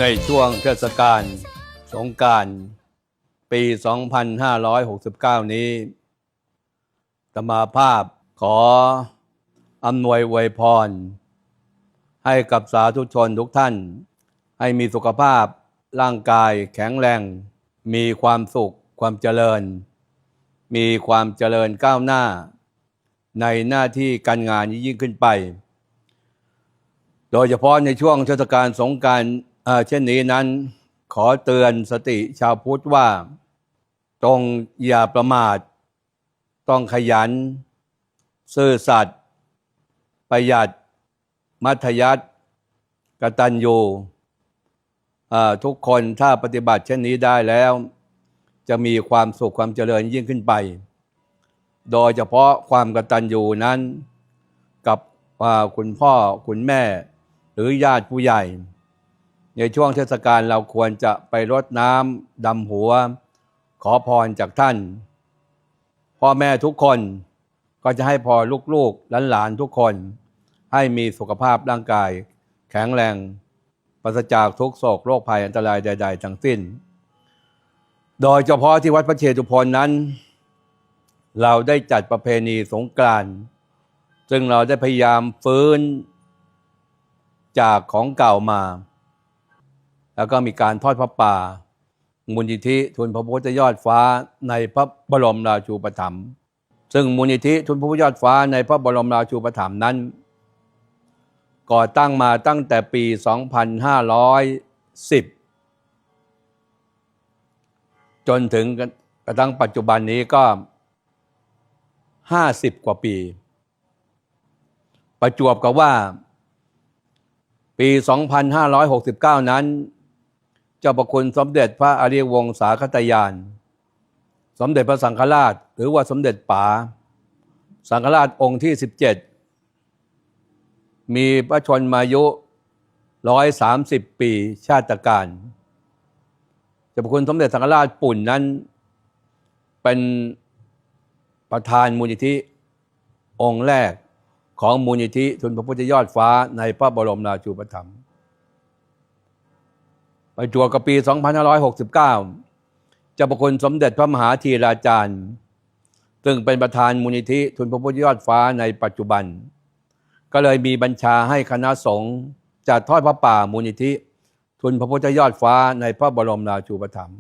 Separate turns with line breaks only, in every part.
ในช่วงเทศกาลสงกรานต์ปี 2569 นี้อาตมาภาพขออำนวยอวยพรให้กับสาธุชนทุกท่านให้มีสุขภาพร่างกายแข็งแรงมีความสุขความเจริญมีความเจริญก้าวหน้าในหน้าที่การงานยิ่งขึ้นไปโดยเฉพาะในช่วงเทศกาลสงกรานต์เช่นนี้นั้นขอเตือนสติชาวพุทธว่าจงอย่าประมาทต้องขยันซื่อสัตย์ประหยัดมัธยัสถ์กตัญญูทุกคนถ้าปฏิบัติเช่นนี้ได้แล้วจะมีความสุขความเจริญยิ่งขึ้นไปโดยเฉพาะความกตัญญูนั้นกับคุณพ่อคุณแม่หรือญาติผู้ใหญ่ในช่วงเทศกาลเราควรจะไปรดน้ำดำหัวขอพรจากท่านพ่อแม่ทุกคนก็จะให้พรลูกๆหลานๆทุกคนให้มีสุขภาพร่างกายแข็งแรงปราศจากทุกโศกโรคภัยอันตรายใดๆทั้งสิ้นโดยเฉพาะที่วัดพระเชตุพนนั้นเราได้จัดประเพณีสงกรานต์ซึ่งเราได้พยายามฟื้นจากของเก่ามาแล้วก็มีการทอดพระป่ามูลนิธิทุนพระพุทธยอดฟ้าในพระบรมราชูปถัมภ์ซึ่งมูลนิธิทุนพระพุทธยอดฟ้าในพระบรมราชูปถัมภ์นั้นก่อตั้งมาตั้งแต่ปี 2510 จนถึงกระทั่งปัจจุบันนี้ก็ 50 กว่าปีประจวบกับว่าปี 2569 นั้นเจ้าประคุณสมเด็จพระอริยวงศาคตยานสมเด็จพระสังฆราชหรือว่าสมเด็จป๋าสังฆราชองค์ที่ 17มีพระชนมายุ130 ปีชาตการเจ้าประคุณสมเด็จสังฆราชปุ่นนั้นเป็นประธานมูลนิธิองค์แรกของมูลนิธิทุนพระพุทธยอดฟ้าในพระบรมราชูปถัมภ์ประจวบกับปี 2569 เจ้าประคุณสมเด็จพระมหาธีราจารย์ซึ่งเป็นประธานมูลนิธิทุนพระพุทธยอดฟ้าในปัจจุบันก็เลยมีบัญชาให้คณะสงฆ์จัดทอดพระป่ามูลนิธิทุนพระพุทธยอดฟ้าในพระบรมราชูปถัมภ์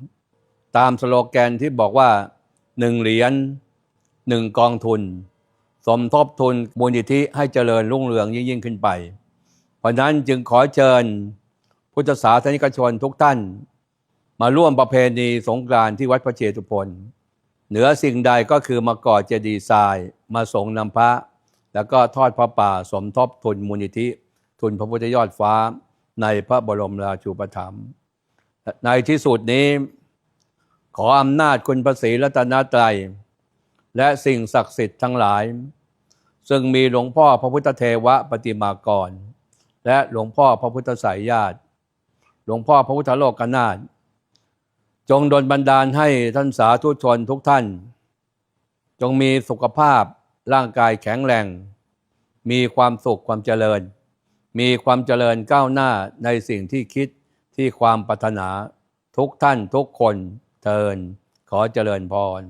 ตามสโลแกนที่บอกว่า1 เหรียญ 1 กองทุนสมทบทุนมูลนิธิให้เจริญรุ่งเรืองยิ่งขึ้นไปเพราะนั้นจึงขอเชิญพุทธศาสนิกชนทุกท่านมาร่วมประเพณีสงกรานต์ที่วัดพระเชตุพนเหนือสิ่งใดก็คือมาก่อเจดีย์ทรายมาสงน้ำพระแล้วก็ทอดพระป่าสมทบทุนมูลนิธิทุนพระพุทธยอดฟ้าในพระบรมราชูปถัมภ์ในที่สุดนี้ขออำนาจคุณพระศรีรัตนตรัยและสิ่งศักดิ์สิทธิ์ทั้งหลายซึ่งมีหลวงพ่อพระพุทธเทวปฏิมากรและหลวงพ่อพระพุทธสายญาติหลวงพ่อพระพุทธโลกนาถจงดลบันดาลให้ท่านสาธุชนทุกท่านจงมีสุขภาพร่างกายแข็งแรงมีความสุขความเจริญมีความเจริญก้าวหน้าในสิ่งที่คิดที่ความปรารถนาทุกท่านทุกคนเทินขอเจริญพร